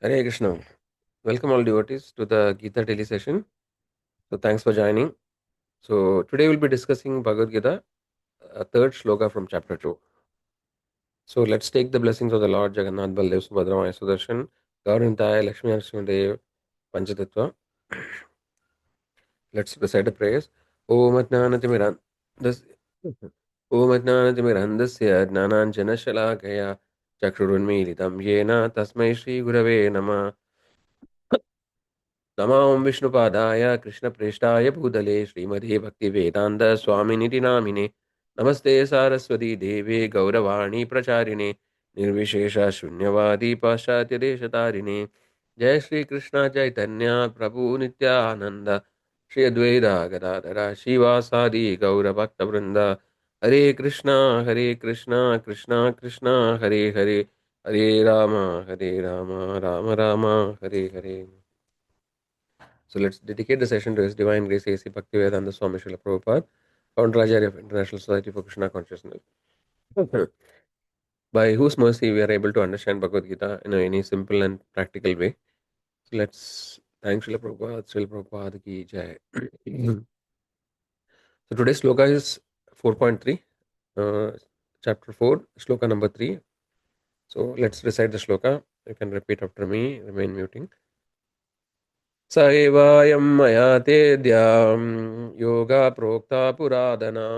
Hare Krishna. Welcome all devotees to the Gita Daily session. So thanks for joining. So today we'll be discussing Bhagavad Gita, third shloka from chapter 2. So let's take the blessings of the Lord Jagannath Baldev Subhadra Maya Sudarshan Gaurantaya Lakshmi Narasimhadev Panchatattva. Let's recite the prayers. Om Atnanatimiran Om Atnanatimirandasya Jnananjana Shalakaya Chakrurunmilitam Yena Tasmai Shri Gurave Nama नमां विष्णुपादाय कृष्णप्रेष्ठाय भूतले श्रीमते भक्तिवेदान्त स्वामिनिति नामिने नमस्ते सारस्वती देवे गौरवाणी प्रचारिणे निर्विशेष शून्यवादी पाश्चात्यदेशतारिणे जय श्री कृष्ण चैतन्य प्रभु नित्यानंद श्री अद्वैता गदाधर श्रीवासादि गौरभक्तवृंद हरे Krishna Krishna Krishna Hare Hare Hare Ram Ram Ram Hare Hare. So let's dedicate the session to His Divine Grace A.C. Bhaktivedanta Swami Srila Prabhupada, Founder Acharya of International Society for Krishna Consciousness, by whose mercy we are able to understand Bhagavad Gita in any simple and practical way. So let's thank Srila Prabhupada, Srila Prabhupada ki jai. So today's sloka is 4.3, chapter 4, sloka number 3. So let's recite the sloka. You can repeat after me, remain muting. स एवायं मया तेद्यां योगा प्रोक्ता पुरादना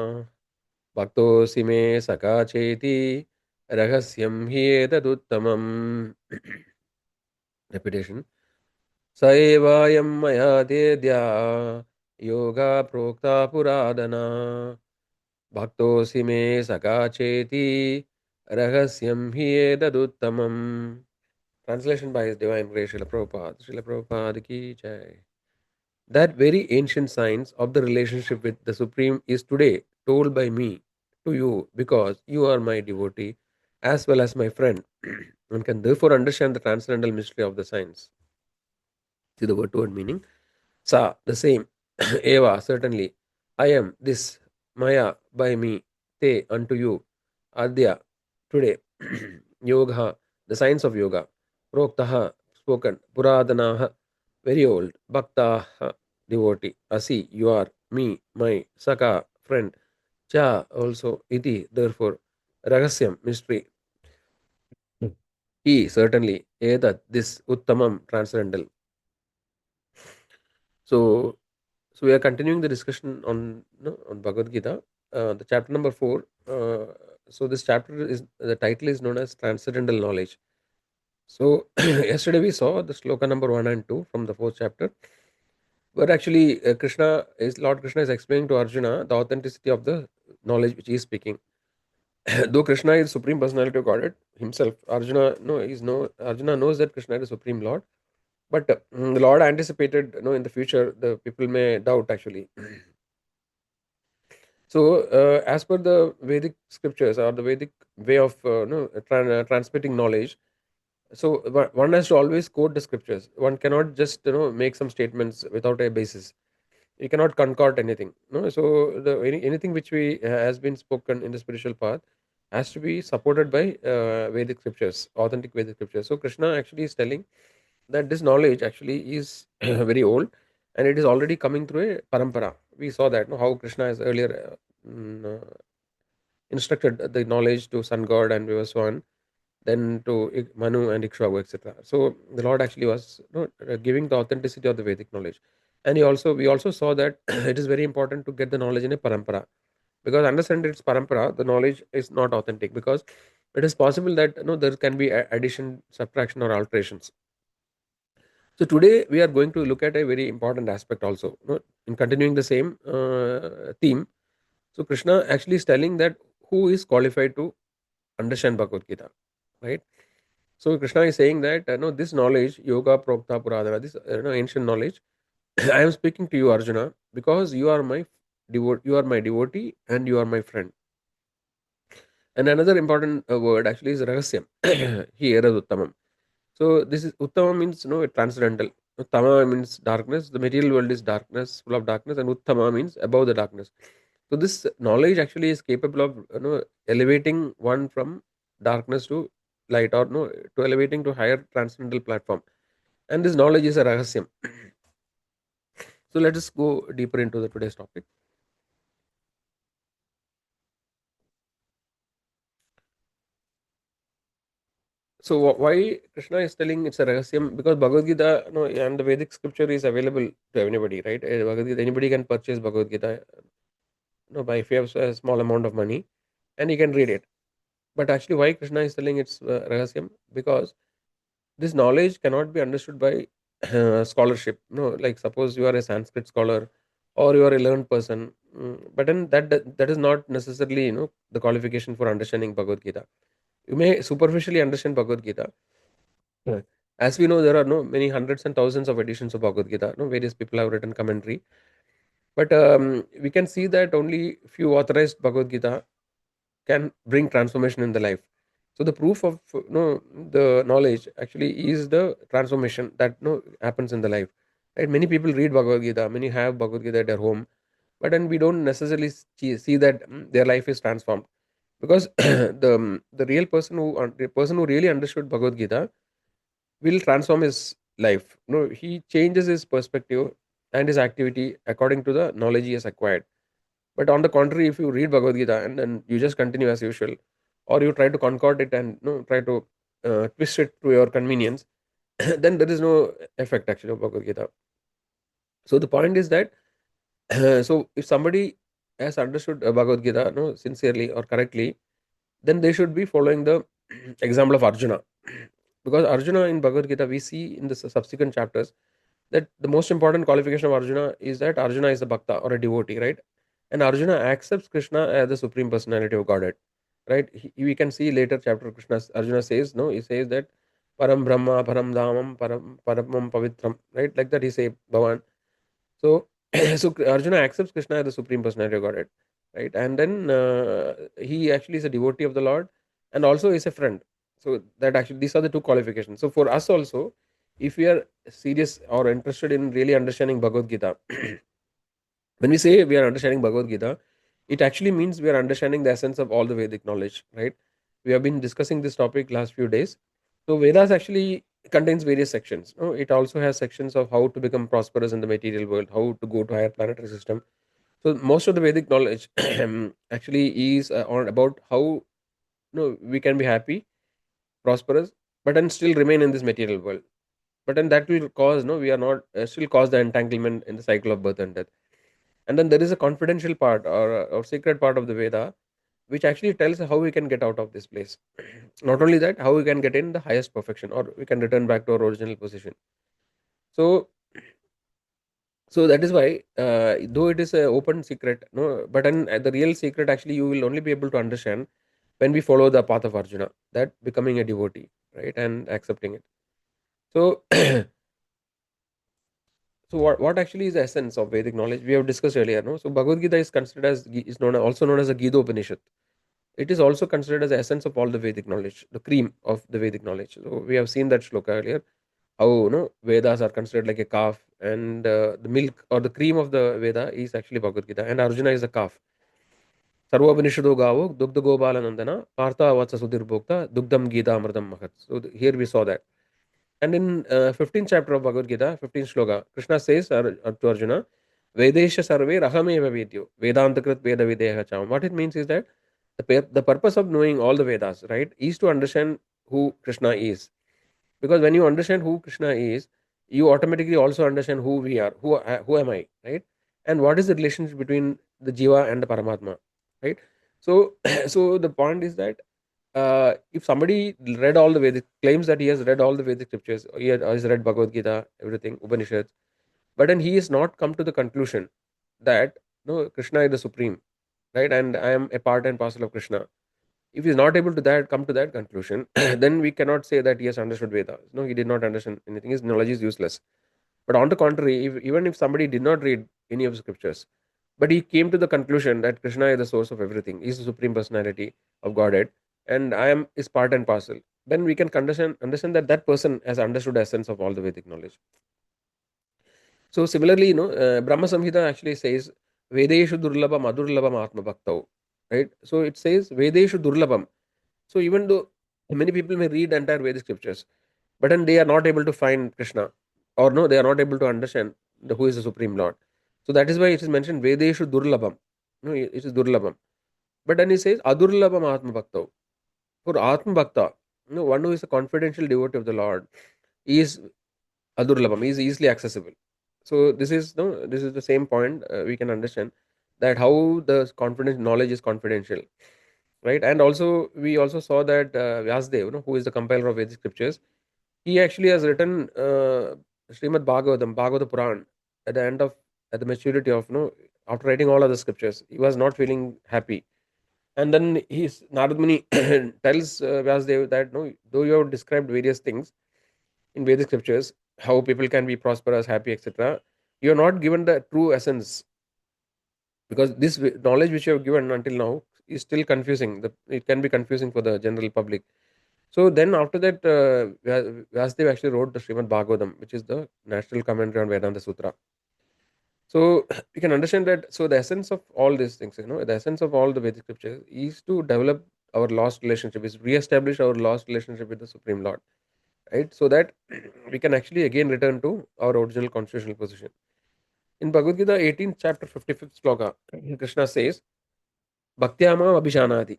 भक्तोऽसि मे सखा चेति रहस्यं हि एतदुत्तमम्. Repetition. स एवायं मया तेद्या योगा प्रोक्ता पुरादना भक्तोऽसि मे सखा चेति रहस्यं हि एतदुत्तमम्. Translation by His Divine Grace Srila Prabhupada. Srila Prabhupada ki jai. That very ancient science of the relationship with the Supreme is today told by me to you because you are my devotee as well as my friend and can therefore understand the transcendental mystery of the science. See the word to word meaning. Sa, the same. Eva, certainly. I am this. Maya, by me. Te, unto you. Adya, today. Yoga, the science of yoga. Proktaha, spoken. Puradanaha, very old. Bhaktaha, devotee. Asi, you are. Me, my. Saka, friend. Cha, also. Iti, therefore. Ragasyam, mystery. He, certainly. Edat, this. Uttamam, transcendental. So, so we are continuing the discussion on on Bhagavad Gita, the chapter number 4. So this chapter is the title is known as Transcendental Knowledge. So yesterday we saw the sloka number 1 and 2 from the fourth chapter, where actually Lord Krishna is explaining to Arjuna the authenticity of the knowledge which he is speaking. Though Krishna is Supreme Personality of Godhead himself, Arjuna knows that Krishna is the Supreme Lord. But the Lord anticipated, in the future, the people may doubt actually. So, as per the Vedic scriptures or the Vedic way of transmitting knowledge, so one has to always quote the scriptures. One cannot just make some statements without a basis. You cannot concord anything. No, so anything which we has been spoken in the spiritual path has to be supported by Vedic scriptures, authentic Vedic scriptures. So Krishna actually is telling that this knowledge actually is very old and it is already coming through a parampara. We saw that how Krishna has earlier instructed the knowledge to sun god and Vivaswan, then to Manu and Ikshvaku, etc. So the Lord actually was giving the authenticity of the Vedic knowledge. And we also saw that it is very important to get the knowledge in a parampara, because understand its parampara, the knowledge is not authentic, because it is possible that there can be addition, subtraction, or alterations. So today we are going to look at a very important aspect also, in continuing the same theme. So Krishna actually is telling that who is qualified to understand Bhagavad Gita, right? So Krishna is saying that this knowledge, yoga, prokta, puradana, this ancient knowledge, I am speaking to you, Arjuna, because you are my devotee and you are my friend. And another important word actually is rahasyam. Here is uttamam. So this is uttama means transcendental. Tama means darkness. The material world is darkness, full of darkness, and uttama means above the darkness. So this knowledge actually is capable of elevating one from darkness to light, or no, to elevating to higher transcendental platform. And this knowledge is a rahasyam. So let us go deeper into the today's topic. So why Krishna is telling it's a rahasyam? Because Bhagavad Gita, no, and the Vedic scripture is available to anybody, right? Bhagavad Gita, anybody can purchase Bhagavad Gita, no, by if you have a small amount of money, and you can read it. But actually, why Krishna is telling it's rahasyam? Because this knowledge cannot be understood by scholarship. No, like suppose you are a Sanskrit scholar or you are a learned person, but then that is not necessarily the qualification for understanding Bhagavad Gita. You may superficially understand Bhagavad Gita. Right. As we know, there are no many hundreds and thousands of editions of Bhagavad Gita. No, various people have written commentary, but we can see that only few authorized Bhagavad Gita can bring transformation in the life. So the proof of the knowledge actually is the transformation that happens in the life. Right? Many people read Bhagavad Gita, many have Bhagavad Gita at their home, but then we don't necessarily see that their life is transformed, because the real person the person who really understood Bhagavad Gita will transform his life. No, he changes his perspective and his activity according to the knowledge he has acquired. But on the contrary, if you read Bhagavad Gita and then you just continue as usual, or you try to concord it and try to twist it to your convenience, then there is no effect actually of Bhagavad Gita. So the point is that so if somebody has understood Bhagavad Gita sincerely or correctly, then they should be following the example of Arjuna. Because Arjuna in Bhagavad Gita, we see in the subsequent chapters that the most important qualification of Arjuna is that Arjuna is a bhakta or a devotee, right? And Arjuna accepts Krishna as the supreme personality of Godhead, right? We can see later chapter Krishna, Arjuna says, no, he says that Param Brahma, Param Dhamam, Paramam Pavitram, right? Like that he say Bhavan. So, so Arjuna accepts Krishna as the supreme personality of Godhead, right? And then he actually is a devotee of the Lord, and also is a friend. So that actually these are the two qualifications. So for us also, if we are serious or interested in really understanding Bhagavad Gita, when we say we are understanding Bhagavad Gita, it actually means we are understanding the essence of all the Vedic knowledge, right? We have been discussing this topic last few days. So Vedas actually contains various sections. It also has sections of how to become prosperous in the material world, how to go to higher planetary system. So most of the Vedic knowledge actually is on about how we can be happy, prosperous, but then still remain in this material world. But then that will cause we are not still cause the entanglement in the cycle of birth and death. And then there is a confidential part or secret part of the Veda which actually tells how we can get out of this place. Not only that, how we can get in the highest perfection, or we can return back to our original position. So, so that is why, though it is an open secret, no, but the real secret actually you will only be able to understand when we follow the path of Arjuna, that becoming a devotee, right, and accepting it. So, so what actually is the essence of Vedic knowledge? We have discussed earlier, no. So Bhagavad Gita is considered as is known also known as a Gita Upanishad. It is also considered as the essence of all the Vedic knowledge, the cream of the Vedic knowledge. So we have seen that shloka earlier, how Vedas are considered like a calf, and the milk or the cream of the Veda is actually Bhagavad Gita, and Arjuna is the calf. Sarvopnishado gavo dugdha gobala nandana partha vatsa sudhir bhokta dugdam gita amradam mahat. So here we saw that. And in 15th chapter of Bhagavad Gita, 15th shloka, Krishna says to Arjuna, Vedesha sarve rahameva vedyo, Vedantakrit Veda videha cham. What it means is that the purpose of knowing all the Vedas, right, is to understand who Krishna is. Because when you understand who Krishna is, you automatically also understand who we are, who am I, right? And what is the relationship between the Jiva and the Paramatma, right? So, so the point is that if somebody read all the Vedic, claims that he has read all the Vedic scriptures, has read Bhagavad Gita, everything, Upanishads, but then he has not come to the conclusion that no, Krishna is the supreme, right? And I am a part and parcel of Krishna. If he is not able to come to that conclusion, then we cannot say that he has understood Vedas. No, he did not understand anything. His knowledge is useless. But on the contrary, even if somebody did not read any of the scriptures, but he came to the conclusion that Krishna is the source of everything, he is the supreme personality of Godhead, and I am is part and parcel, then we can understand that that person has understood the essence of all the Vedic knowledge. So similarly, Brahma Samhita actually says, Vedeshu durlabam adurlabam atma bhaktau. Right? So it says Vedeshu durlabam. So even though Many people may read entire Vedic scriptures, but then they are not able to find Krishna, or no, they are not able to understand who is the Supreme Lord. So that is why it is mentioned Vedeshu Durlabham. No, it is Durlabham. But then he says Adurlabham Atma Bhakta. For Atma Bhakta, one who is a confidential devotee of the Lord, is Adurlabham, is easily accessible. So this is no, this is the same point we can understand that how the confidence knowledge is confidential, right? And also we also saw that Vyasdev, who is the compiler of Vedic scriptures, he actually has written Srimad Bhagavatam, Bhagavata Puran at the end of at the maturity of after writing all other scriptures, he was not feeling happy, and then he's Narad Muni tells Vyasdev that no, though you have described various things in Vedic scriptures, how people can be prosperous, happy, etc., you are not given the true essence, because this knowledge which you have given until now is still confusing. It can be confusing for the general public. So then after that, Vyasdev actually wrote the Srimad Bhagavatam, which is the national commentary on Vedanta Sutra. So we can understand that. So the essence of all these things, the essence of all the Vedic scriptures is to develop our lost relationship, is re-establish our lost relationship with the Supreme Lord, right? So that we can actually again return to our original constitutional position. In Bhagavad Gita 18th chapter 55th sloka, Krishna says, Bhaktyama Abhishanati.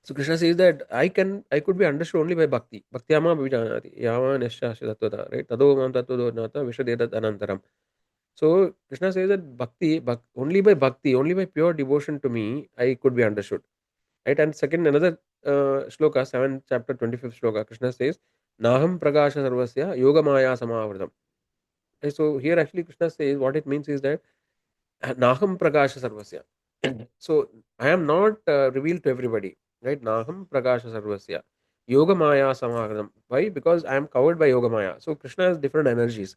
So Krishna says that I could be understood only by bhakti. Bhaktyama Abhishanati. Yama Nesha Tattva, right? Tado Mam Tattva Nata Vishadedat Anantaram. So Krishna says that only by bhakti, only by pure devotion to me, I could be understood. Right? And second, another shloka, 7th chapter 25th shloka, Krishna says, Naham Prakasha Sarvasya Yoga Maya Samavritam. Right? So here actually Krishna says what it means is that Naham Prakasha Sarvasya. So I am not revealed to everybody. Right? Naham Prakasha Sarvasya. Yoga Maya Samavritam. Why? Because I am covered by Yoga Maya. So Krishna has different energies.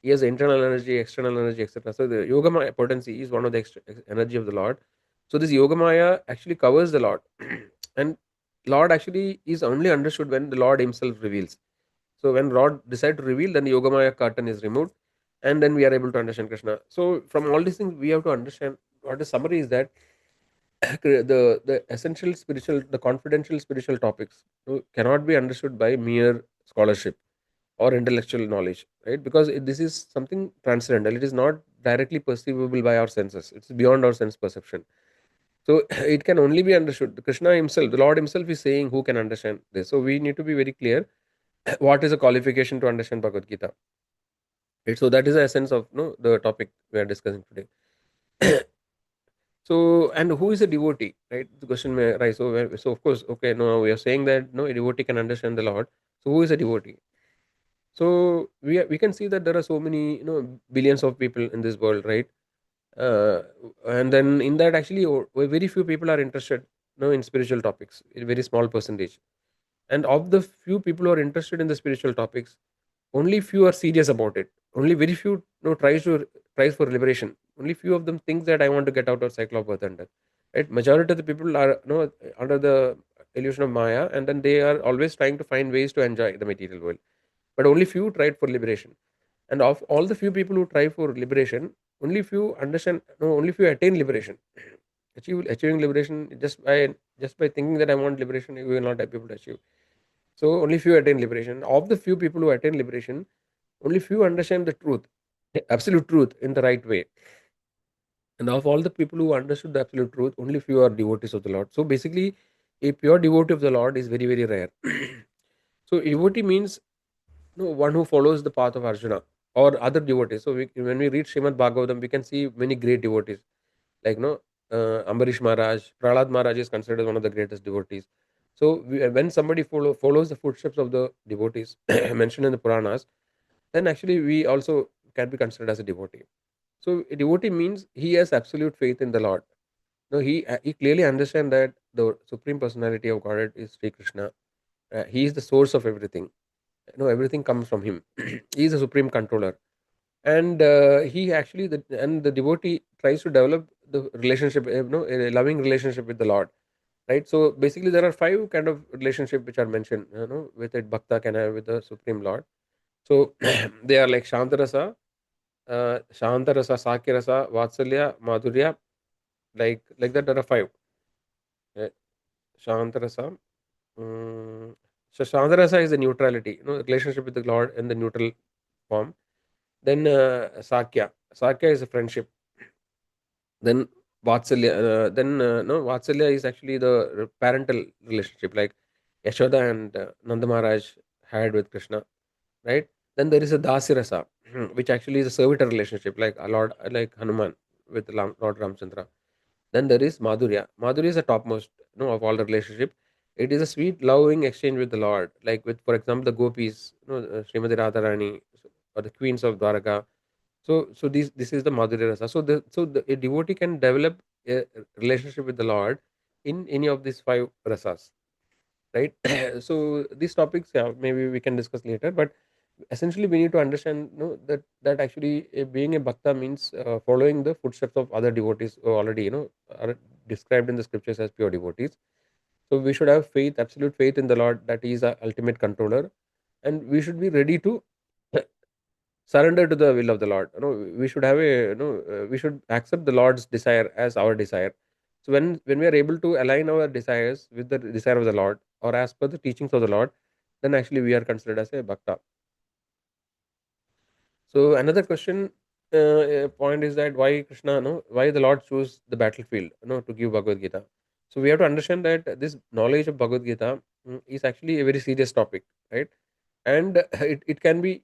He has internal energy, external energy, etc. So the Yogamaya potency is one of the energy of the Lord. So this Yogamaya actually covers the Lord, and Lord actually is only understood when the Lord Himself reveals. So when Lord decides to reveal, then the Yogamaya curtain is removed, and then we are able to understand Krishna. So from all these things, we have to understand what the summary is that the essential spiritual, the confidential spiritual topics cannot be understood by mere scholarship or intellectual knowledge, right? Because this is something transcendental. It is not directly perceivable by our senses. It's beyond our sense perception. So it can only be understood. Krishna himself, the Lord himself is saying who can understand this. So we need to be very clear what is a qualification to understand Bhagavad Gita. Right? So that is the essence of the topic we are discussing today. So, and who is a devotee, right? The question may arise. So, so of course, okay, no, we are saying that no, a devotee can understand the Lord. So, who is a devotee? So we can see that there are so many billions of people in this world, right? Uh, and then in that actually very few people are interested in spiritual topics, a very small percentage. And of the few people who are interested in the spiritual topics, only few are serious about it. Only very few tries for liberation. Only few of them think that I want to get out of cycle of birth and death. Right? Majority of the people are under the illusion of Maya, and then they are always trying to find ways to enjoy the material world. But only few tried for liberation. And of all the few people who try for liberation, only few understand. No, only few attain liberation. Achieving liberation just by thinking that I want liberation, you will not be able to achieve. So only few attain liberation. Of the few people who attain liberation, only few understand the truth, absolute truth, in the right way. And of all the people who understood the absolute truth, only few are devotees of the Lord. So basically, a pure devotee of the Lord is very, very rare. So devotee means one who follows the path of Arjuna or other devotees. So when we read Srimad Bhagavatam, we can see many great devotees like Ambarish Maharaj, Prahlad Maharaj is considered one of the greatest devotees. So when somebody follows the footsteps of the devotees mentioned in the Puranas, then actually we also can be considered as a devotee. So a devotee means he has absolute faith in the Lord. No, he clearly understands that the supreme personality of Godhead is Sri Krishna. He is the source of everything. Everything comes from him. He is a supreme controller, and he actually the devotee tries to develop the relationship, a loving relationship with the Lord, right? So basically, there are five kind of relationship which are mentioned, with it Bhakta can have with the supreme Lord. So they are like Shantarasa, Sakirasa, Vatsalya, Madhurya, like that. There are five. uh, Shantarasa. Mm, so Shantarasa is the neutrality, relationship with the Lord in the neutral form. Then Sakya. Sakya is a friendship. Then Vatsalya. Then no Vatsalya is actually the parental relationship, like Yashoda and Nanda Maharaj had with Krishna, right? Then there is a Dasirasa, which actually is a servitor relationship, like a Lord, like Hanuman with Lord Ramchandra. Then there is Madhurya. Madhurya is the topmost, of all the relationship. It is a sweet, loving exchange with the Lord, like with, for example, the gopis, Srimati Radharani, or the queens of Dwaraka. So this is the Madhurya Rasa. So a devotee can develop a relationship with the Lord in any of these five rasas, right? So these topics, yeah, maybe we can discuss later. But essentially, we need to understand, that actually being a bhakta means following the footsteps of other devotees who already, are described in the scriptures as pure devotees. So we should have faith, absolute faith in the Lord, that He is the ultimate controller, and we should be ready to surrender to the will of the Lord. We should have a, we should accept the Lord's desire as our desire. So when we are able to align our desires with the desire of the Lord, or as per the teachings of the Lord, then actually we are considered as a bhakta. So another question, point is that why Krishna, no, why the Lord chose the battlefield, to give Bhagavad Gita. So we have to understand that this knowledge of Bhagavad Gita, is actually a very serious topic, right? And it can be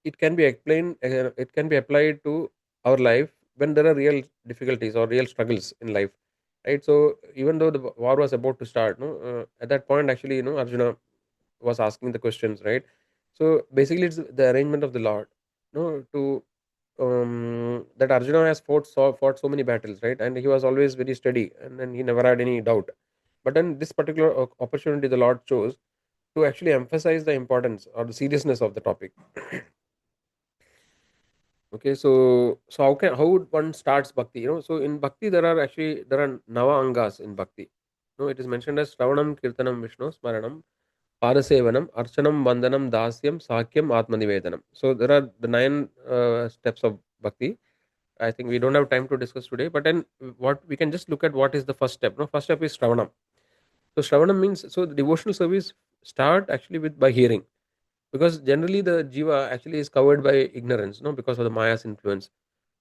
explained, it can be applied to our life when there are real difficulties or real struggles in life, right? So even though the war was about to start, at that point actually, Arjuna was asking the questions, right? So basically, it's the arrangement of the Lord, to that Arjuna has fought so many battles, right? And he was always very steady, and then he never had any doubt. But then this particular opportunity, the Lord chose to actually emphasize the importance or the seriousness of the topic. Okay, so how would one starts bhakti? So in bhakti there are nava angas in bhakti. It is mentioned as Shravanam, Kirtanam, Vishnu, Smaranam, Padasevanam, Archanam, Vandanam, Dasyam, Sakyam, Atmanivedanam. So there are the nine steps of bhakti. I think we don't have time to discuss today, but then what we can just look at what is the first step. No, first step is Shravanam. So Shravanam means, so the devotional service start actually with by hearing, because generally the jiva actually is covered by ignorance, because of the Maya's influence.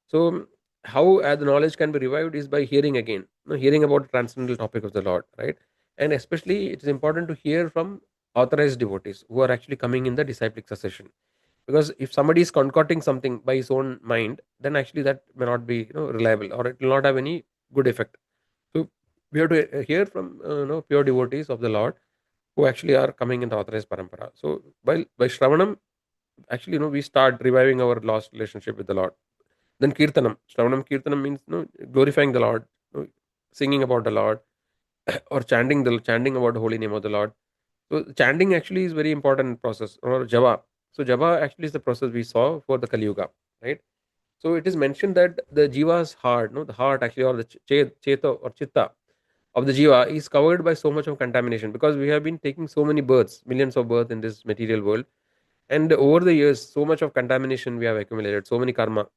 So how the knowledge can be revived is by hearing again, hearing about the transcendental topic of the Lord, right? And especially it is important to hear from authorized devotees who are actually coming in the disciplic succession. Because if somebody is concocting something by his own mind, then actually that may not be, reliable, or it will not have any good effect. So we have to hear from pure devotees of the Lord who actually are coming in the authorized parampara. So by Shravanam, actually, we start reviving our lost relationship with the Lord. Then Kirtanam. Shravanam Kirtanam means, glorifying the Lord, singing about the Lord, or chanting about the holy name of the Lord. So chanting actually is very important process, or Java. So Java actually is the process we saw for the Kali Yuga, right? So it is mentioned that the jiva's heart, the heart actually, or the cheta or chitta of the jiva is covered by so much of contamination, because we have been taking so many births, millions of births in this material world, and over the years, so much of contamination we have accumulated, so many karma.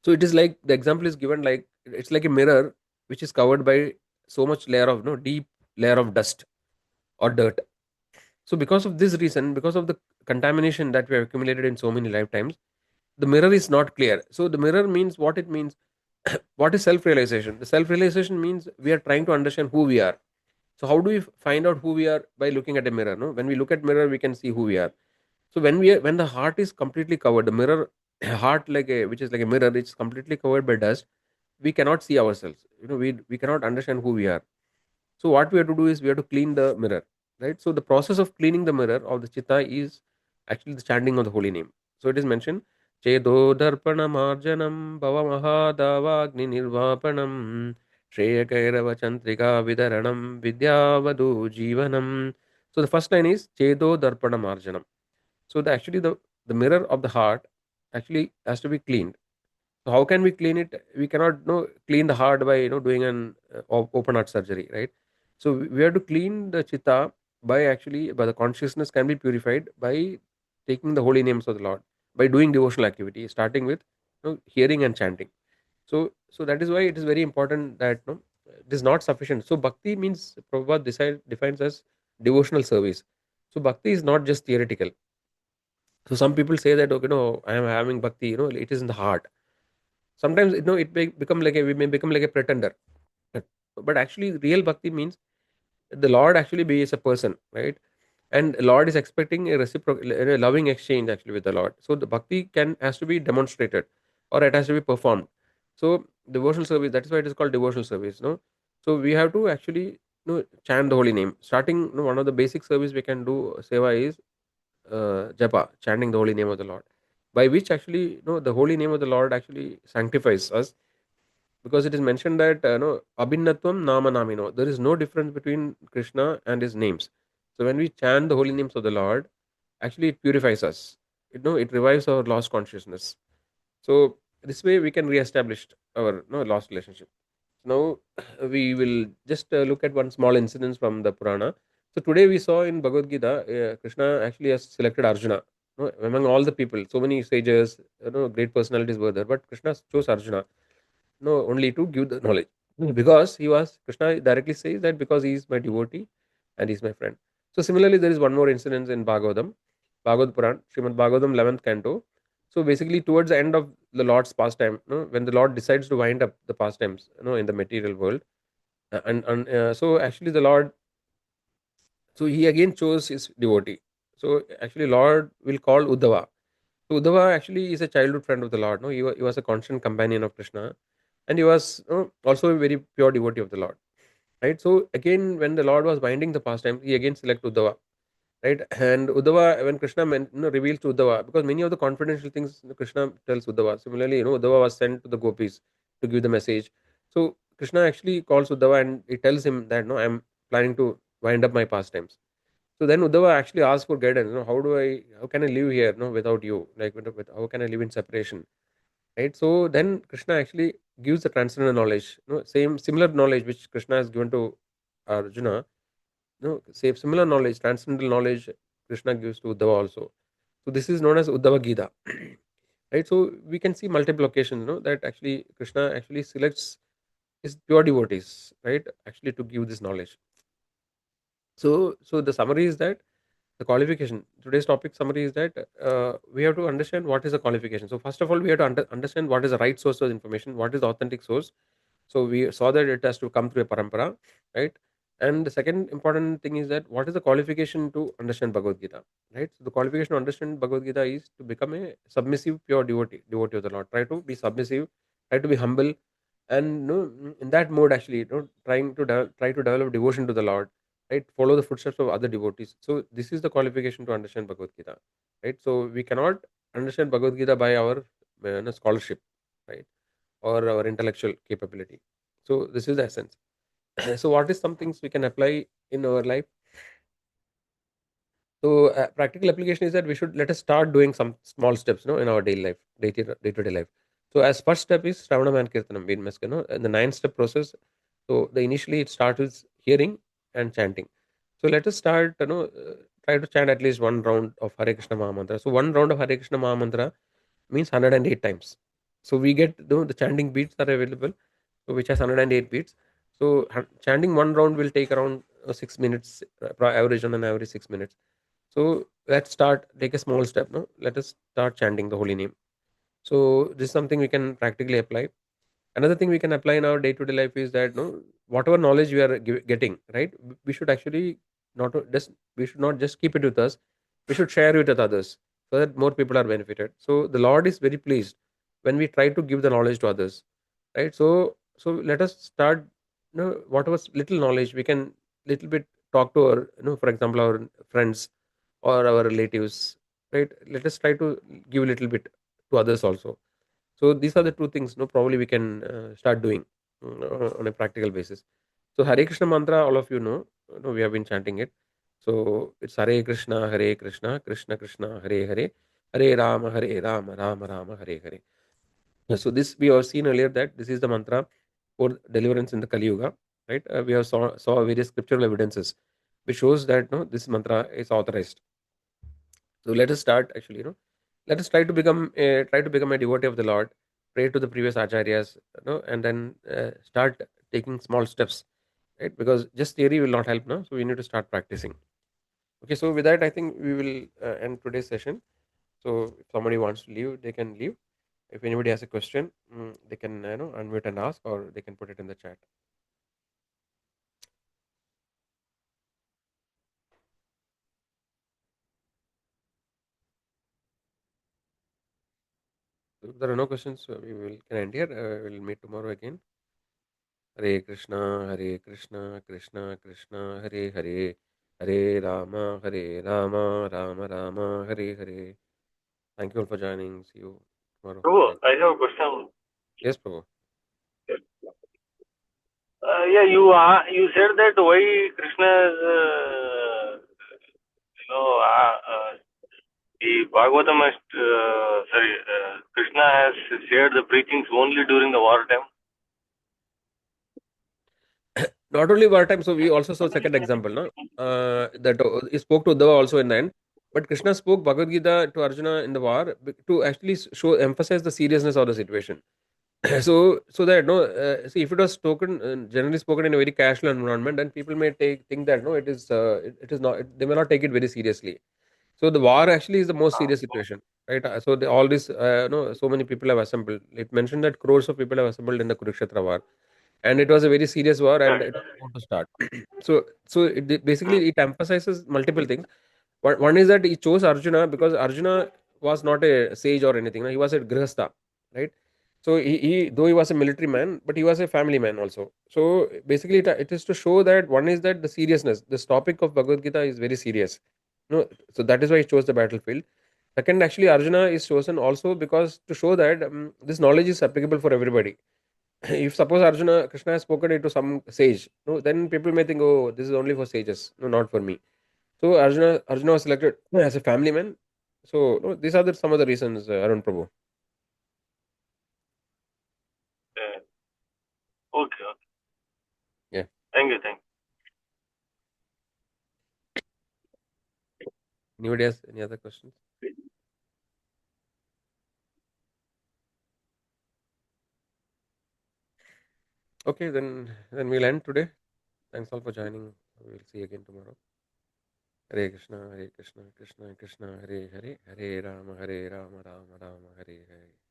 So it is like the example is given, like it's like a mirror which is covered by so much layer of, deep layer of dust or dirt. So because of this reason, because of the contamination that we have accumulated in so many lifetimes, the mirror is not clear. So the mirror means what it means. What is self-realization? The self-realization means we are trying to understand who we are. So how do we find out who we are? By looking at a mirror. No, when we look at mirror, we can see who we are. So when the heart is completely covered, the mirror heart, which is like a mirror, it's completely covered by dust. We cannot see ourselves. We cannot understand who we are. So what we have to do is we have to clean the mirror, right? So the process of cleaning the mirror of the chitta is actually the chanting of the holy name. So it is mentioned, Chedo Darpanam Arjanam Bhava Mahadavagni Nirvapanam Shreyakairava Chantrika Vidaranam Vidyavadu Jivanam. So the first line is Chedo Darpanam Arjanam. So the mirror of the heart actually has to be cleaned. So how can we clean it? We cannot, clean the heart by, doing an open heart surgery, right? So we have to clean the chitta by the consciousness can be purified by taking the holy names of the Lord, by doing devotional activity, starting with, hearing and chanting. So that is why it is very important that, it is not sufficient. So bhakti means Prabhupada defines as devotional service. So bhakti is not just theoretical. So some people say that, okay, no, I am having bhakti, it is in the heart. Sometimes, it may become like we may become like a pretender. But but actually, real bhakti means the Lord actually be is a person, right? And Lord is expecting a reciprocal, a loving exchange actually with the Lord. So the bhakti has to be demonstrated, or it has to be performed. So devotional service, that is why it is called devotional service. No, so we have to actually chant the holy name. Starting, one of the basic service we can do seva is japa, chanting the holy name of the Lord, by which actually the holy name of the Lord actually sanctifies us, because it is mentioned that no abhinnatvam nama namino. There is no difference between Krishna and his names. So when we chant the holy names of the Lord, actually it purifies us. It revives our lost consciousness. So this way we can re-establish our lost relationship. Now we will just look at one small incident from the Purana. So today we saw in Bhagavad Gita, Krishna actually has selected Arjuna. Among all the people, so many sages, great personalities were there, but Krishna chose Arjuna, only to give the knowledge. Because he was, Krishna directly says that because he is my devotee and he is my friend. So similarly, there is one more incident in Bhagavatam, Bhagavad Puran, Srimad Bhagavatam 11th canto. So basically, towards the end of the Lord's pastime, when the Lord decides to wind up the pastimes, in the material world, so actually the Lord, so he again chose his devotee. So actually, Lord will call Uddhava. So Uddhava actually is a childhood friend of the Lord. No, he was a constant companion of Krishna, and he was also a very pure devotee of the Lord. Right. So again, when the Lord was winding the pastime, he again selected Uddhava. Right. And Uddhava, when Krishna reveals to Uddhava, because many of the confidential things Krishna tells Uddhava. Similarly, Uddhava was sent to the gopis to give the message. So Krishna actually calls Uddhava and he tells him that no, I'm planning to wind up my pastimes. So then Uddhava actually asks for guidance. How can I live here, without you? Like, how can I live in separation? Right. So then Krishna actually gives the transcendental knowledge, similar knowledge which Krishna has given to Arjuna. Same similar knowledge, transcendental knowledge, Krishna gives to Uddhava also. So this is known as Uddhava Gita. Right. So we can see multiple occasions, that actually Krishna actually selects his pure devotees, right, actually to give this knowledge. So the summary is that the qualification, today's topic summary is that we have to understand what is the qualification. So first of all, we have to understand what is the right source of information, what is the authentic source. So we saw that it has to come through a parampara, right? And the second important thing is that what is the qualification to understand Bhagavad Gita, right? So the qualification to understand Bhagavad Gita is to become a submissive pure devotee of the Lord. Try to be submissive, try to be humble, and in that mode actually, trying to try to develop devotion to the Lord, right? Follow the footsteps of other devotees. So this is the qualification to understand Bhagavad Gita, right? So we cannot understand Bhagavad Gita by our scholarship, right, or our intellectual capability. So this is the essence. So what is some things we can apply in our life? So practical application is that we should let us start doing some small steps, in our daily life, day to day life. So as first step is Shravanam and Kirtanam, we must, and the 9 step process. So the initially it starts with hearing and chanting. So let us start, try to chant at least one round of Hare Krishna Mahamantra. So one round of Hare Krishna Mahamantra means 108 times. So we get, the chanting beats are available, so which has 108 beats. So chanting one round will take around 6 minutes, average on an average 6 minutes. So let's start, take a small step. No, let us start chanting the holy name. So this is something we can practically apply. Another thing we can apply in our day-to-day life is that whatever knowledge we are getting, right, we should actually not just we should not just keep it with us. We should share it with others so that more people are benefited. So the Lord is very pleased when we try to give the knowledge to others, right? So let us start, whatever little knowledge we can, little bit talk to our, for example, our friends or our relatives, right? Let us try to give a little bit to others also. So these are the two things, probably we can start doing on a practical basis. So Hare Krishna mantra, all of we have been chanting it. So it's Hare Krishna, Hare Krishna, Krishna Krishna, Hare Hare, Hare Rama, Hare Rama, Rama Rama, Hare Hare. So this we have seen earlier that this is the mantra for deliverance in the Kali Yuga, right? We have saw various scriptural evidences which shows that this mantra is authorized. So let us start actually, let us try to become a devotee of the Lord, pray to the previous acharyas, and then start taking small steps, right? Because just theory will not help now, so we need to start practicing. Okay, so with that, I think we will end today's session. So if somebody wants to leave, they can leave. If anybody has a question, they can unmute and ask, or they can put it in the chat. So if there are no questions, we will can end here. We'll meet tomorrow again. Hare Krishna, Hare Krishna, Krishna Krishna, Hare Hare, Hare Rama, Rama Rama, Hare Hare. Thank you all for joining. See you tomorrow. Prabhu, Thank I have a question. you. Yes, Prabhu. Yeah, you said that why Krishna is, the Bhagavatam has, Krishna has shared the preachings only during the war time. Not only wartime, so we also saw second example, no? That he spoke to Uddhava also in the end. But Krishna spoke Bhagavad Gita to Arjuna in the war to actually show emphasize the seriousness of the situation. So that no, see if it was spoken generally spoken in a very casual environment, then people may think that no, it is not. They may not take it very seriously. So the war actually is the most serious situation, right? So all this, no, so many people have assembled. It mentioned that crores of people have assembled in the Kurukshetra war, and it was a very serious war, and Correct. it was about to start. So basically it emphasizes multiple things. One is that he chose Arjuna because Arjuna was not a sage or anything. No? He was a grihastha, right? So he though he was a military man, but he was a family man also. So basically, it is to show that one is that the seriousness. This topic of Bhagavad Gita is very serious. No, so that is why he chose the battlefield. Second, actually, Arjuna is chosen also because to show that this knowledge is applicable for everybody. If suppose Arjuna Krishna has spoken it to some sage, no, then people may think, oh, this is only for sages, no, not for me. So Arjuna was selected as a family man. So no, these are some of the reasons, Arun Prabhu. Yeah. Okay, okay. Yeah. Thank you, thank you. Anybody has any other questions? Okay, then we'll end today. Thanks all for joining. We'll see you again tomorrow. Hare Krishna, Krishna Krishna, Hare Hare, Hare Rama, Rama Rama, Hare Hare.